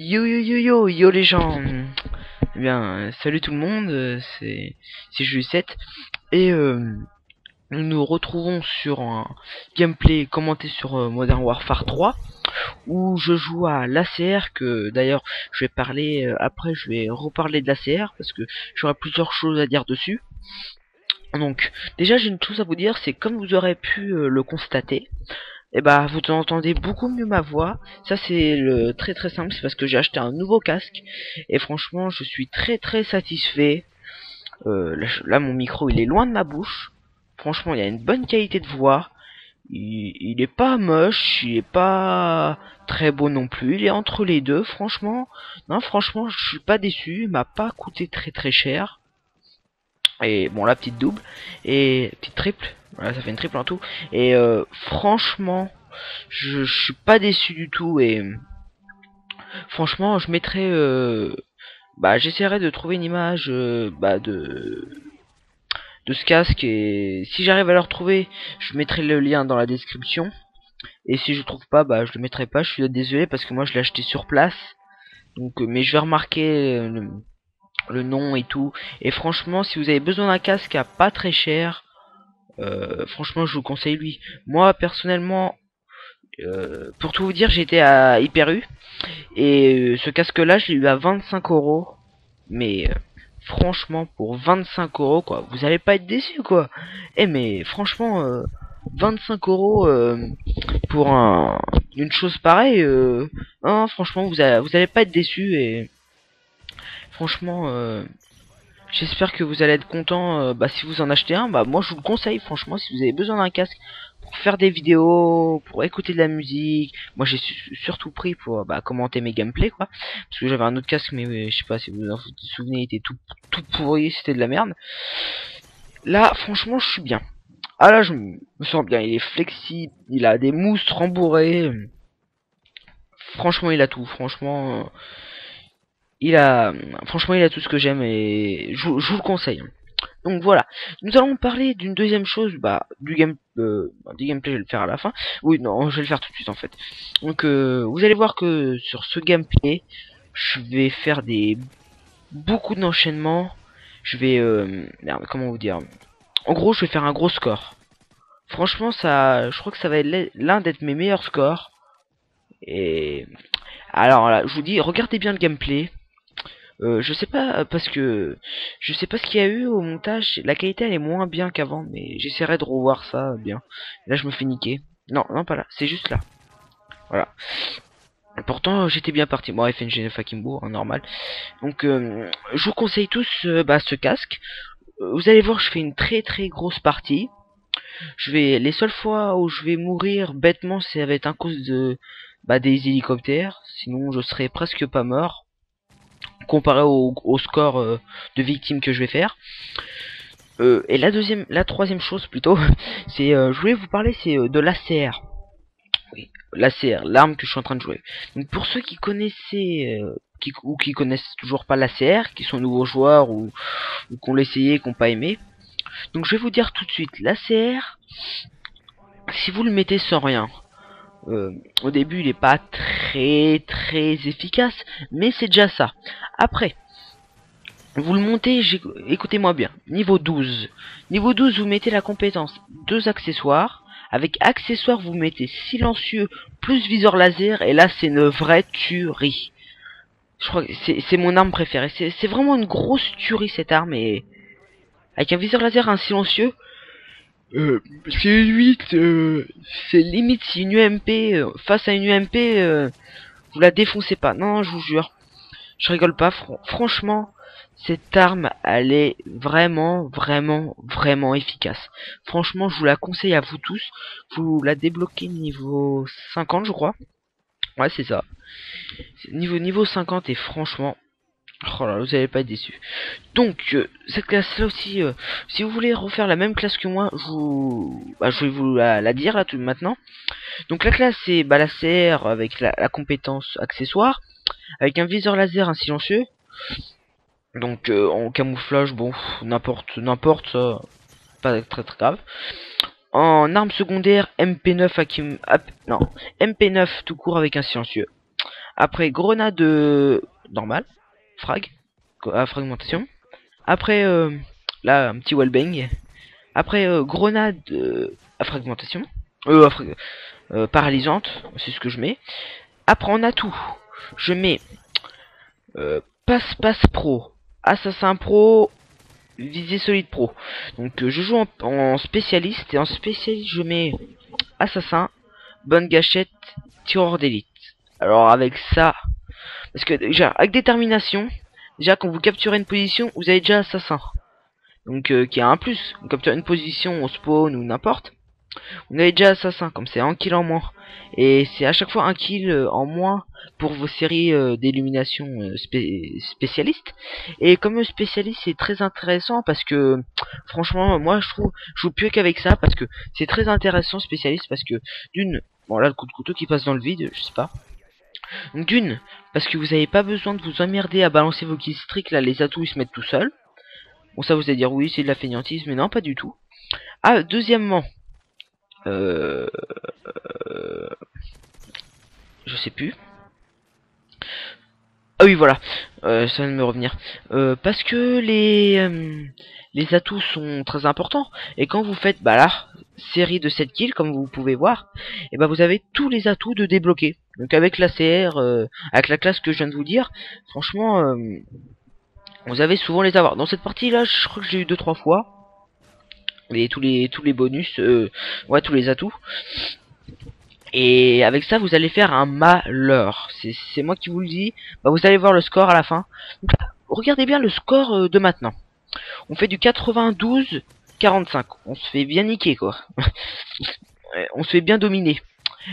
Yo yo yo yo yo les gens. Eh bien, salut tout le monde, c'est Jules7 et nous nous retrouvons sur un gameplay commenté sur Modern Warfare 3 où je joue à l'ACR, que d'ailleurs je vais parler après, je vais reparler de l'ACR parce que j'aurai plusieurs choses à dire dessus. Donc déjà j'ai une chose à vous dire, c'est comme vous aurez pu le constater, et bah vous entendez beaucoup mieux ma voix. Ça c'est le très très simple, c'est parce que j'ai acheté un nouveau casque et franchement je suis très satisfait. Là, mon micro il est loin de ma bouche. Franchement il a une bonne qualité de voix. Il est pas moche, il est pas très beau non plus, il est entre les deux. Franchement, non, franchement je suis pas déçu, il m'a pas coûté très cher. Et bon, la petite double et petite triple, voilà, ça fait une triple en tout. Et franchement je suis pas déçu du tout. Et franchement je mettrai j'essaierai de trouver une image de ce casque, et si j'arrive à le retrouver je mettrai le lien dans la description, et si je trouve pas, bah je le mettrai pas. Je suis désolé parce que moi je l'ai acheté sur place, donc mais je vais remarquer le nom et tout. Et franchement si vous avez besoin d'un casque à pas très cher, franchement je vous conseille lui. Moi personnellement, pour tout vous dire, j'étais à Hyper U et ce casque là je l'ai eu à 25 €. Mais franchement pour 25 € quoi, vous allez pas être déçu quoi. Mais franchement 25 € pour une chose pareille, non, franchement vous allez pas être déçu. Et franchement j'espère que vous allez être content. Si vous en achetez un, bah moi je vous le conseille. Franchement si vous avez besoin d'un casque pour faire des vidéos, pour écouter de la musique, moi j'ai surtout pris pour commenter mes gameplays quoi, parce que j'avais un autre casque, mais je sais pas si vous vous souvenez, il était tout pourri, c'était de la merde. Là franchement je suis bien. Ah là je me sens bien, il est flexible, il a des mousses rembourrées, franchement il a tout. Il a franchement il a tout ce que j'aime, et je vous le conseille. Donc voilà, nous allons parler d'une deuxième chose, du gameplay je vais le faire à la fin. Oui, non, je vais le faire tout de suite en fait. Donc vous allez voir que sur ce gameplay, je vais faire beaucoup d'enchaînements. Je vais merde, comment vous dire. En gros, je vais faire un gros score. Franchement, ça, je crois que ça va être l'un d'être mes meilleurs scores. Et alors là, je vous dis, regardez bien le gameplay. Je sais pas, parce que je sais pas ce qu'il y a eu au montage. La qualité elle est moins bien qu'avant, mais j'essaierai de revoir ça bien. Là je me fais niquer. Non, non pas là, c'est juste là. Voilà. Pourtant j'étais bien parti. Bon, FNG Fakimbo, hein, normal. Donc je vous conseille tous ce casque. Vous allez voir, je fais une très grosse partie. Les seules fois où je vais mourir bêtement, c'est avec à cause de des hélicoptères. Sinon je serais presque pas mort, comparé au score de victimes que je vais faire. Et la troisième chose plutôt, c'est je voulais vous parler, c'est de l'ACR. Oui, l'ACR, l'arme que je suis en train de jouer. Donc pour ceux qui connaissaient ou qui connaissent toujours pas l'ACR, qui sont nouveaux joueurs ou qui ont essayé, qui n'ont pas aimé. Donc je vais vous dire tout de suite, l'ACR, si vous le mettez sans rien, au début il est pas très efficace, mais c'est déjà ça. Après, vous le montez, écoutez-moi bien, niveau 12. Niveau 12, vous mettez la compétence 2 accessoires. Avec accessoires, vous mettez silencieux plus viseur laser, et là c'est une vraie tuerie. Je crois que c'est mon arme préférée. C'est vraiment une grosse tuerie cette arme, et avec un viseur laser, un silencieux, c'est limite, si une UMP, face à une UMP, vous la défoncez pas. Non, je vous jure. Je rigole pas, franchement, cette arme, elle est vraiment efficace. Franchement, je vous la conseille à vous tous. Vous la débloquez niveau 50, je crois. Ouais, c'est ça. Niveau 50, et franchement, oh là, vous allez pas être déçus. Donc, cette classe-là aussi, si vous voulez refaire la même classe que moi, je vais vous la dire là tout maintenant. Donc la classe, c'est la CR avec la compétence accessoire, avec un viseur laser, un silencieux. Donc en camouflage, bon, n'importe, ça, pas très grave. En arme secondaire, MP9 non, MP9 tout court avec un silencieux. Après grenade normale, frag, à fragmentation. Après là un petit wallbang. Après grenade à fragmentation, à paralysante, c'est ce que je mets. Après en atout, je mets passe pro, assassin pro, visée solide pro. Donc je joue en spécialiste, et en spécialiste je mets assassin, bonne gâchette, tireur d'élite. Alors avec ça, parce que déjà avec détermination, déjà quand vous capturez une position, vous avez déjà assassin. Donc qui a un plus, vous capturez une position au spawn ou n'importe, vous avez déjà assassin, comme c'est un kill en moins. Et c'est à chaque fois un kill en moins pour vos séries d'élimination spécialistes. Et comme spécialiste, c'est très intéressant parce que franchement, moi je trouve, je joue plus qu'avec ça parce que c'est très intéressant spécialiste parce que d'une, bon là le coup de couteau qui passe dans le vide, je sais pas. Donc d'une, parce que vous avez pas besoin de vous emmerder à balancer vos kills strict, là les atouts ils se mettent tout seuls. Bon ça vous allez dire oui c'est de la fainéantise, mais non pas du tout. Ah deuxièmement, euh, je sais plus. Ah oui voilà, ça vient de me revenir. Parce que les atouts sont très importants. Et quand vous faites bah là, série de 7 kills comme vous pouvez voir, et bah vous avez tous les atouts de débloquer. Donc avec la CR, avec la classe que je viens de vous dire, franchement vous avez souvent les avoir. Dans cette partie là, je crois que j'ai eu 2-3 fois. Et tous les bonus, ouais tous les atouts. Et avec ça, vous allez faire un malheur. C'est moi qui vous le dis. Bah, vous allez voir le score à la fin. Donc, regardez bien le score de maintenant. On fait du 92-45. On se fait bien niquer, quoi. On se fait bien dominer.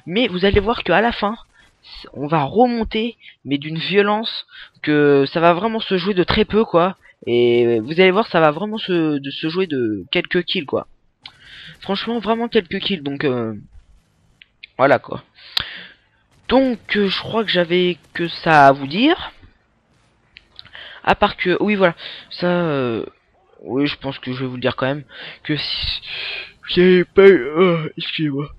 Mais vous allez voir qu'à la fin, on va remonter, mais d'une violence que ça va vraiment se jouer de très peu, quoi. Et vous allez voir, ça va vraiment se jouer de quelques kills, quoi. Franchement, vraiment quelques kills. Donc, voilà, quoi. Donc je crois que j'avais que ça à vous dire. À part que oui voilà, ça oui je pense que je vais vous le dire quand même que si vous avez pas eu excusez-moi.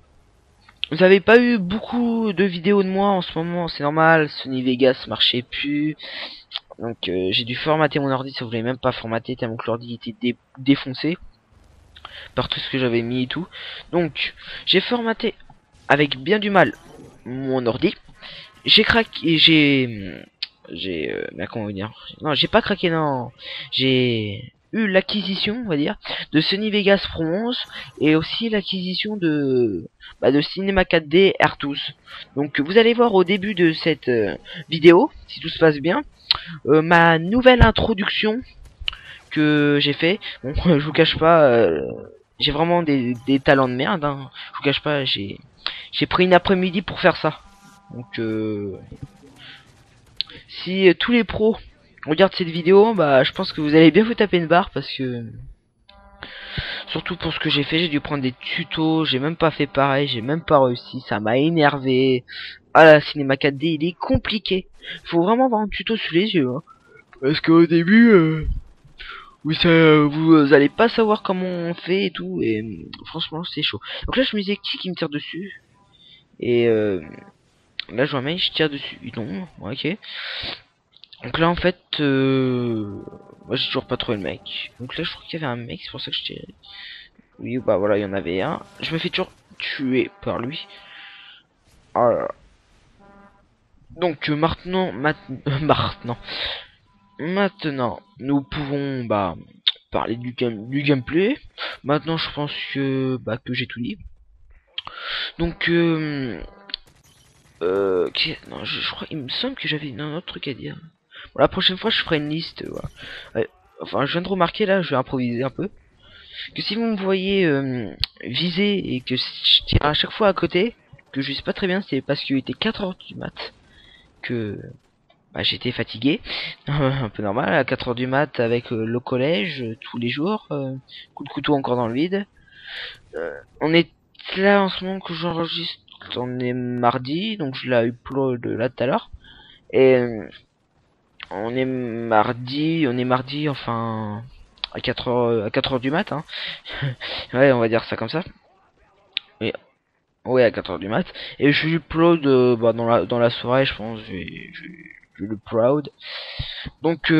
Vous avez pas eu beaucoup de vidéos de moi en ce moment, c'est normal, Sony Vegas marchait plus. Donc j'ai dû formater mon ordi, ça voulait même pas formater tellement que l'ordi était défoncé par tout ce que j'avais mis et tout. Donc j'ai formaté avec bien du mal mon ordi. J'ai craqué, mais comment dire, non j'ai pas craqué, non, j'ai eu l'acquisition on va dire de Sony Vegas Pro 11 et aussi l'acquisition de de Cinema 4D R12. Donc vous allez voir au début de cette vidéo, si tout se passe bien, ma nouvelle introduction que j'ai fait. Bon je vous cache pas, j'ai vraiment des talents de merde, hein. Je vous cache pas, j'ai pris une après-midi pour faire ça. Donc si tous les pros regardent cette vidéo, bah je pense que vous allez bien vous taper une barre parce que surtout pour ce que j'ai fait, j'ai dû prendre des tutos, j'ai même pas fait pareil, j'ai même pas réussi, ça m'a énervé. Ah la Cinema 4D, il est compliqué. Faut vraiment avoir un tuto sous les yeux, hein. Parce qu'au début, vous allez pas savoir comment on fait et tout, et franchement c'est chaud. Donc là je me disais qui me tire dessus, et là je vois un mec, je tire dessus, il tombe, ok. Donc là en fait, moi j'ai toujours pas trouvé le mec. Donc là je crois qu'il y avait un mec, c'est pour ça que je tirais. Oui bah voilà, il y en avait un. Je me fais toujours tuer par lui. Oh là là. Donc maintenant, nous pouvons parler du gameplay. Maintenant je pense que que j'ai tout dit. Donc non, je crois, il me semble que j'avais un autre truc à dire. Bon, la prochaine fois, je ferai une liste. Voilà. Ouais, enfin, je viens de remarquer là, je vais improviser un peu. Que si vous me voyez viser et que je tire à chaque fois à côté, que je sais pas très bien, c'est parce qu'il était 4h du mat. Que j'étais fatigué. Un peu normal, à 4h du mat avec le collège, tous les jours. Coup de couteau encore dans le vide. On est là en ce moment que j'enregistre. On est mardi, donc je l'ai upload là tout à l'heure. Et on est mardi, enfin à 4h du matin. Ouais, on va dire ça comme ça. Et Ouais, à 4 heures du mat. Et je suis upload bah, dans la soirée, je pense. Je vais le proud. Donc,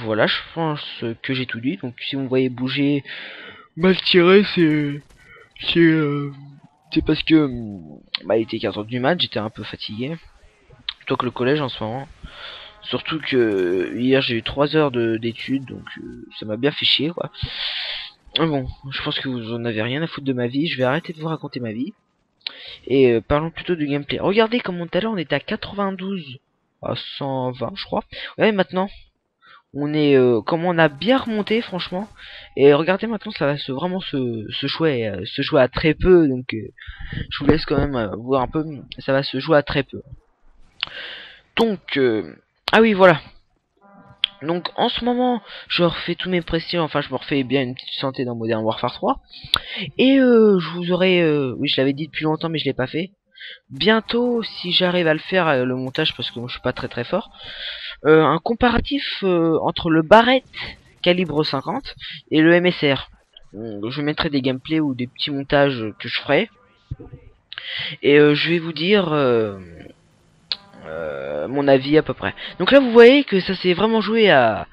voilà, je pense que j'ai tout dit. Donc, si vous me voyez bouger mal tiré, c'est, euh, c'est parce que bah, il était 4 heures du mat, j'étais un peu fatigué. Plutôt que le collège en ce moment. Surtout que hier j'ai eu 3 heures d'études, donc ça m'a bien fait chier, quoi. Bon, je pense que vous en avez rien à foutre de ma vie, je vais arrêter de vous raconter ma vie. Et parlons plutôt du gameplay. Regardez comme tout à l'heure on était à 92 à 120 je crois. Ouais, maintenant on est comment on a bien remonté franchement. Et regardez maintenant ça va vraiment se jouer à très peu, donc je vous laisse quand même voir un peu, ça va se jouer à très peu. Donc ah oui, voilà. Donc en ce moment, je refais tous mes pressions, enfin je me refais bien une petite santé dans Modern Warfare 3. Et je vous aurai, oui je l'avais dit depuis longtemps mais je l'ai pas fait. Bientôt, si j'arrive à le faire, le montage, parce que moi je suis pas très fort, un comparatif entre le Barrett calibre 50 et le MSR. Je mettrai des gameplays ou des petits montages que je ferai. Et je vais vous dire mon avis à peu près. Donc là vous voyez que ça s'est vraiment joué à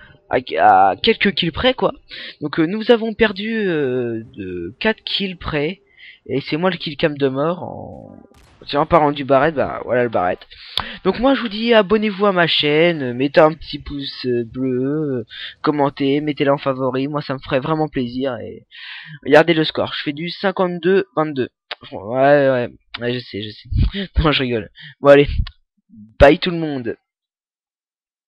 quelques kills près, quoi. Donc nous avons perdu de 4 kills près. Et c'est moi le kill cam de mort en parlant du Barrett, bah voilà le Barrett. Donc moi je vous dis abonnez-vous à ma chaîne, mettez un petit pouce bleu, commentez, mettez-le en favori, moi ça me ferait vraiment plaisir. Et regardez le score, je fais du 52-22. Ouais, je sais. Non, je rigole. Bon allez, bye tout le monde.